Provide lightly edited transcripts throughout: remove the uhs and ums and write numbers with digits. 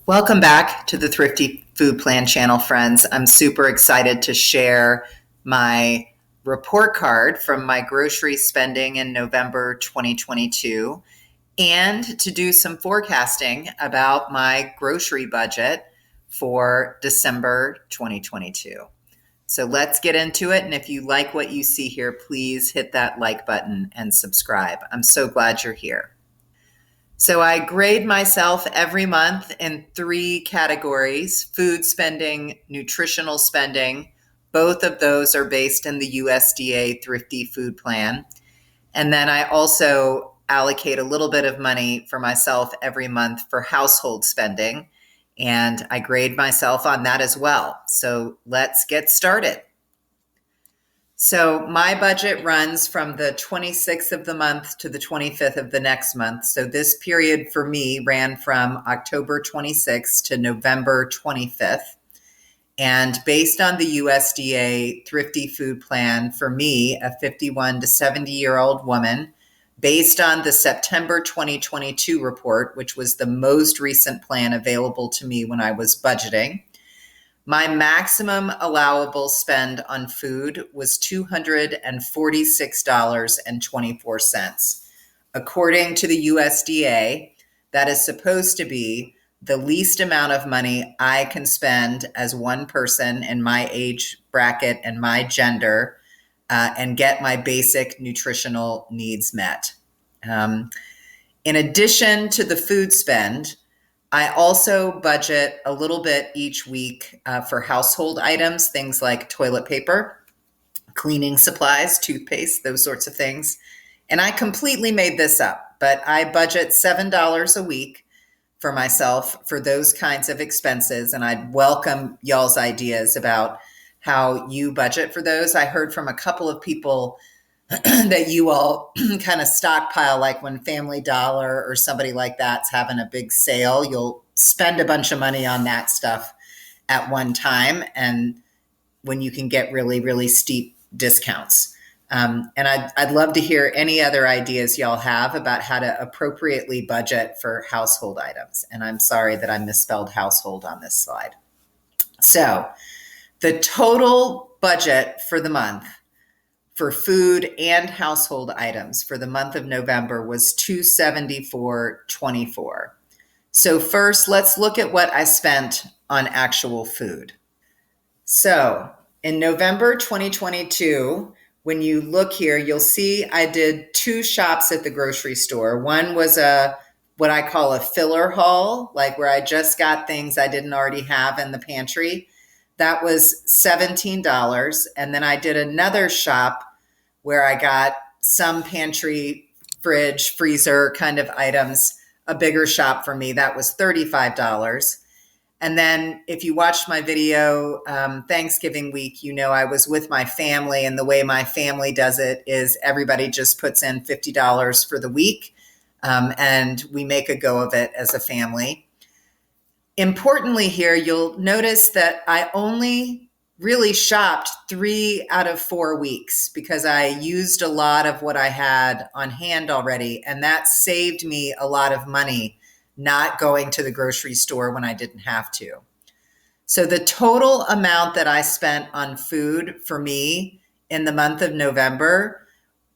Welcome back to the Thrifty Food Plan channel, friends. I'm super excited to share my report card from my grocery spending in November 2022 and to do some forecasting about my grocery budget for December 2022. So let's get into it. And if you like what you see here, please hit that like button and subscribe. I'm so glad you're here. So I grade myself every month in three categories: food spending, nutritional spending. Both of those are based in the USDA Thrifty Food Plan. And then I also allocate a little bit of money for myself every month for household spending. And I grade myself on that as well. So let's get started. So my budget runs from the 26th of the month to the 25th of the next month. So this period for me ran from October 26th to November 25th. And based on the USDA Thrifty Food Plan, for me, a 51 to 70-year-old woman, based on the September 2022 report, which was the most recent plan available to me when I was budgeting, my maximum allowable spend on food was $246.24. According to the USDA, that is supposed to be the least amount of money I can spend as one person in my age bracket and my gender and get my basic nutritional needs met. In addition to the food spend, I also budget a little bit each week for household items, things like toilet paper, cleaning supplies, toothpaste, those sorts of things. And I completely made this up, but I budget $7 a week for myself for those kinds of expenses. And I'd welcome y'all's ideas about how you budget for those. I heard from a couple of people that you all kind of stockpile, like when Family Dollar or somebody like that's having a big sale, you'll spend a bunch of money on that stuff at one time, and when you can get really, really steep discounts. And I'd love to hear any other ideas y'all have about how to appropriately budget for household items. And I'm sorry that I misspelled household on this slide. So the total budget for the month for food and household items for the month of November was $274.24. So first, let's look at what I spent on actual food. So in November 2022, when you look here, you'll see I did two shops at the grocery store. One was what I call a filler haul, like where I just got things I didn't already have in the pantry. That was $17. And then I did another shop where I got some pantry, fridge, freezer kind of items, a bigger shop for me. That was $35. And then if you watched my video Thanksgiving week, you know I was with my family, and the way my family does it is everybody just puts in $50 for the week, and we make a go of it as a family. Importantly here, you'll notice that I only really shopped 3 out of 4 weeks because I used a lot of what I had on hand already, and that saved me a lot of money not going to the grocery store when I didn't have to. So the total amount that I spent on food for me in the month of November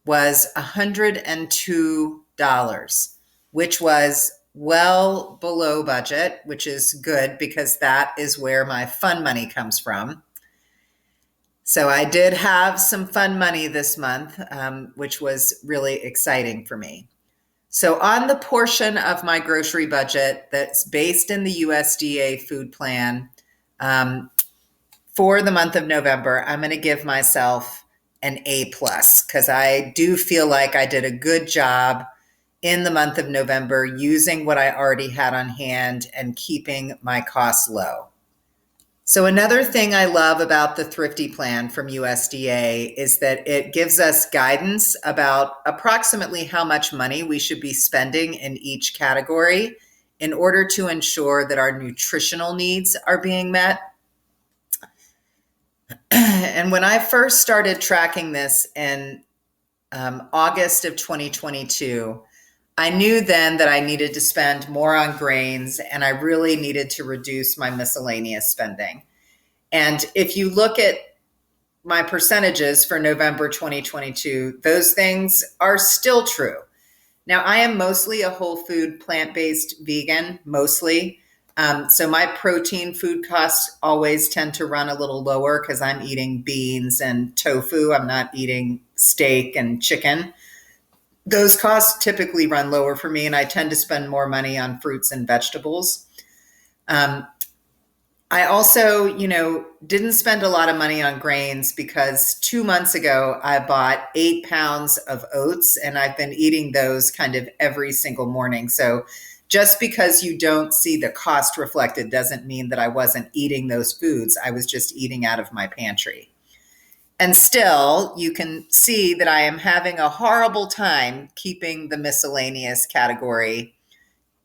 was $102, which was well below budget, which is good because that is where my fun money comes from. So I did have some fun money this month, which was really exciting for me. So on the portion of my grocery budget that's based in the USDA Food Plan for the month of November, I'm going to give myself an A+, because I do feel like I did a good job in the month of November using what I already had on hand and keeping my costs low. So another thing I love about the Thrifty Plan from USDA is that it gives us guidance about approximately how much money we should be spending in each category in order to ensure that our nutritional needs are being met. And when I first started tracking this in August of 2022, I knew then that I needed to spend more on grains and I really needed to reduce my miscellaneous spending. And if you look at my percentages for November 2022, those things are still true. Now, I am mostly a whole food, plant based vegan, mostly. So my protein food costs always tend to run a little lower because I'm eating beans and tofu. I'm not eating steak and chicken. Those costs typically run lower for me, and I tend to spend more money on fruits and vegetables. Um, I also, didn't spend a lot of money on grains because 2 months ago I bought 8 pounds of oats and I've been eating those kind of every single morning. So just because you don't see the cost reflected doesn't mean that I wasn't eating those foods. I was just eating out of my pantry. And still, you can see that I am having a horrible time keeping the miscellaneous category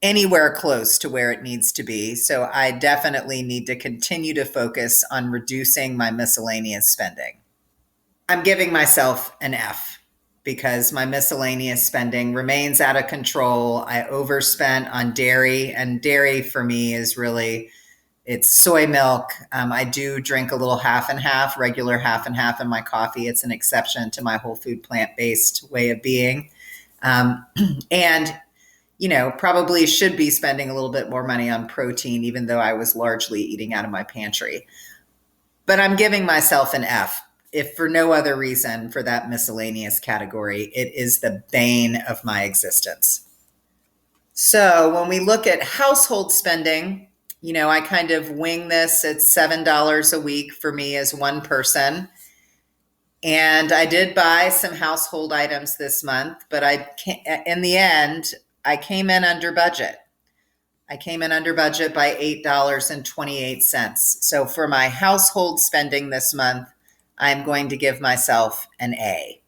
anywhere close to where it needs to be. So I definitely need to continue to focus on reducing my miscellaneous spending. I'm giving myself an F because my miscellaneous spending remains out of control. I overspent on dairy, and dairy for me is really it's soy milk. I do drink a little half and half, regular half and half in my coffee. It's an exception to my whole food plant-based way of being. And probably should be spending a little bit more money on protein, even though I was largely eating out of my pantry. But I'm giving myself an F, if for no other reason, for that miscellaneous category. It is the bane of my existence. So when we look at household spending, I kind of wing this at $7 a week for me as one person. And I did buy some household items this month, but in the end, I came in under budget. I came in under budget by $8.28. So for my household spending this month, I'm going to give myself an A.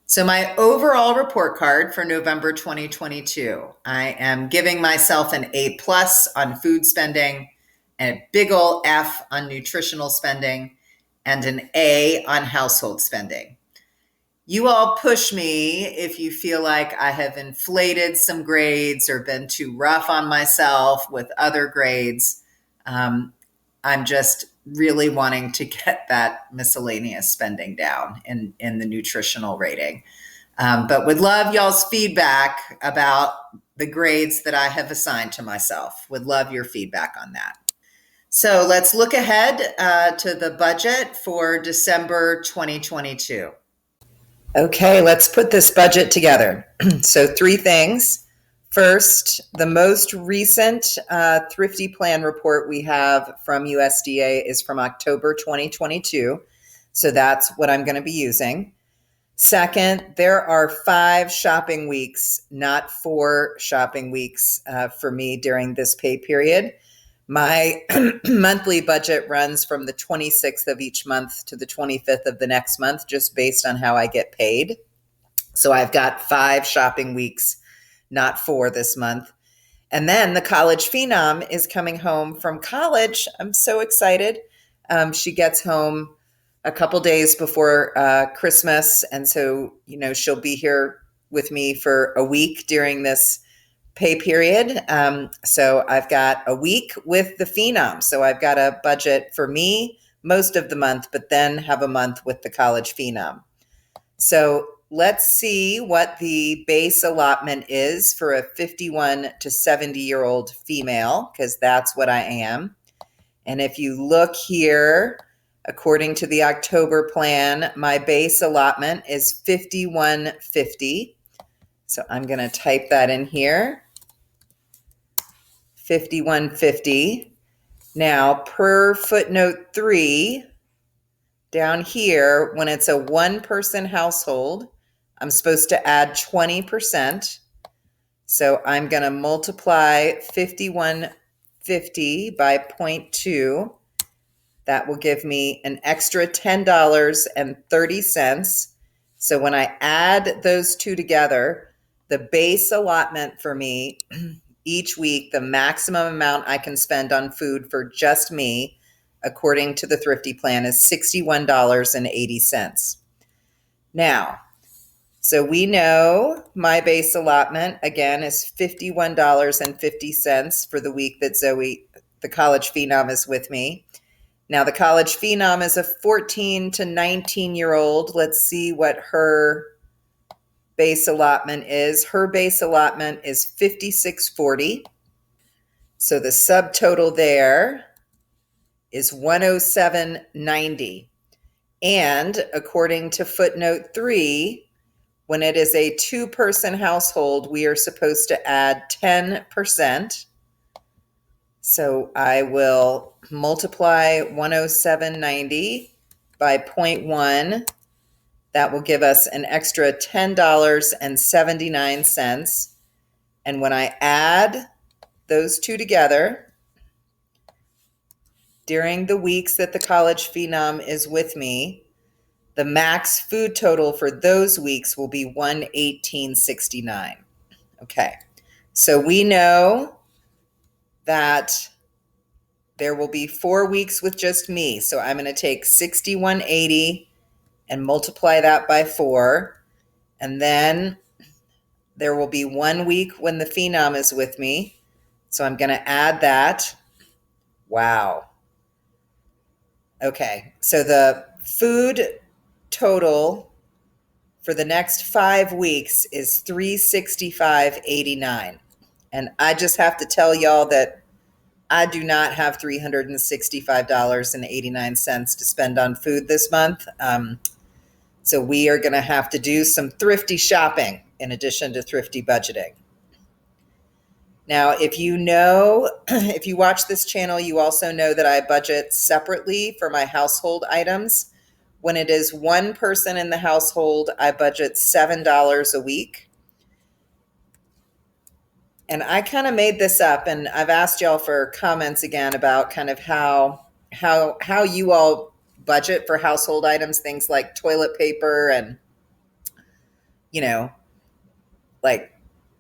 So my overall report card for November 2022, I am giving myself an A plus on food spending, and a big ol' F on nutritional spending, and an A on household spending. You all push me if you feel like I have inflated some grades or been too rough on myself with other grades. I'm just really wanting to get that miscellaneous spending down in the nutritional rating. But would love y'all's feedback about the grades that I have assigned to myself. Would love your feedback on that. So let's look ahead to the budget for December 2022. Okay, let's put this budget together. So 3 things. First, the most recent Thrifty Plan report we have from USDA is from October 2022. So that's what I'm going to be using. Second, there are 5 shopping weeks, not 4 shopping weeks for me during this pay period. My monthly budget runs from the 26th of each month to the 25th of the next month, just based on how I get paid. So I've got 5 shopping weeks, not 4 this month. And then the college phenom is coming home from college. I'm so excited. She gets home a couple days before Christmas. And so, she'll be here with me for a week during this pay period. So I've got a week with the phenom. So I've got a budget for me most of the month, but then have a month with the college phenom. So let's see what the base allotment is for a 51 to 70-year-old female, because that's what I am. And if you look here, according to the October plan, my base allotment is 5150. So I'm going to type that in here. 5150. Now, per footnote 3, down here, when it's a 1-person household, I'm supposed to add 20%. So I'm going to multiply 5150 by 0.2. That will give me an extra $10.30. So when I add those two together, the base allotment for me each week, the maximum amount I can spend on food for just me, according to the Thrifty Plan, is $61.80. Now, So we know my base allotment, again, is $51.50 for the week that Zoe, the college phenom, is with me. Now, the college phenom is a 14 to 19-year-old. Let's see what her base allotment is. Her base allotment is $56.40. So the subtotal there is $107.90. And according to footnote 3, when it is a 2-person household, we are supposed to add 10%. So I will multiply 107.90 by 0.1. That will give us an extra $10.79. And when I add those two together, during the weeks that the college phenom is with me, the max food total for those weeks will be $118.69. Okay, so we know that there will be 4 weeks with just me. So I'm going to take 6180 and multiply that by 4. And then there will be 1 week when the phenom is with me. So I'm going to add that. Wow. Okay, so the food total for the next 5 weeks is $365.89. And I just have to tell y'all that I do not have $365.89 to spend on food this month. So we are going to have to do some thrifty shopping in addition to thrifty budgeting. Now, if you watch this channel, you also know that I budget separately for my household items. When it is one person in the household, I budget $7 a week. And I kind of made this up, and I've asked y'all for comments again about kind of how you all budget for household items, things like toilet paper and, like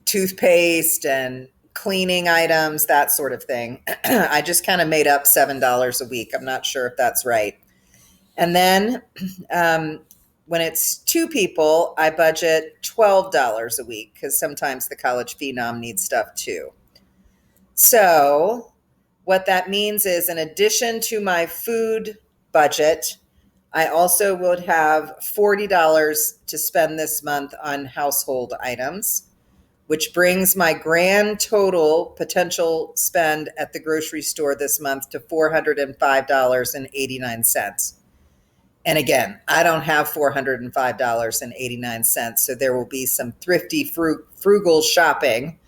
toothpaste and cleaning items, that sort of thing. I just kind of made up $7 a week. I'm not sure if that's right. And then when it's 2 people, I budget $12 a week because sometimes the college phenom needs stuff too. So what that means is, in addition to my food budget, I also would have $40 to spend this month on household items, which brings my grand total potential spend at the grocery store this month to $405.89. And again, I don't have $405.89, so there will be some thrifty, frugal shopping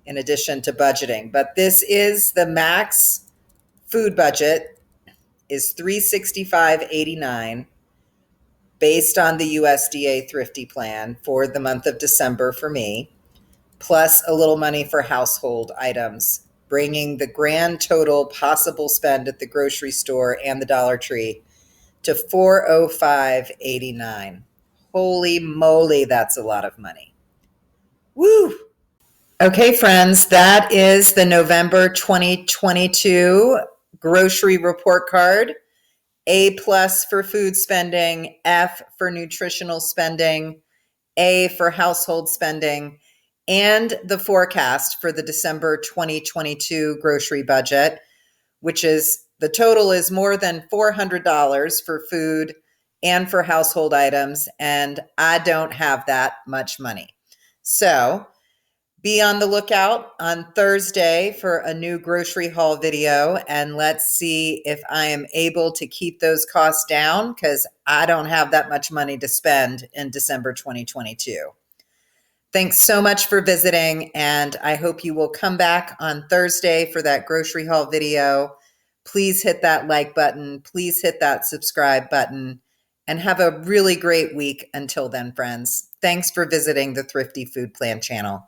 in addition to budgeting. But this is the max food budget is $365.89 based on the USDA Thrifty Plan for the month of December for me, plus a little money for household items, bringing the grand total possible spend at the grocery store and the Dollar Tree to $405.89. Holy moly, that's a lot of money. Woo! Okay, friends, that is the November 2022 grocery report card. A+ for food spending, F for nutritional spending, A for household spending, and the forecast for the December 2022 grocery budget, which is the total is more than $400 for food and for household items, and I don't have that much money. So be on the lookout on Thursday for a new grocery haul video, and let's see if I am able to keep those costs down because I don't have that much money to spend in December 2022. Thanks so much for visiting, and I hope you will come back on Thursday for that grocery haul video. Please hit that like button. Please hit that subscribe button, and have a really great week until then, friends. Thanks for visiting the Thrifty Food Plan channel.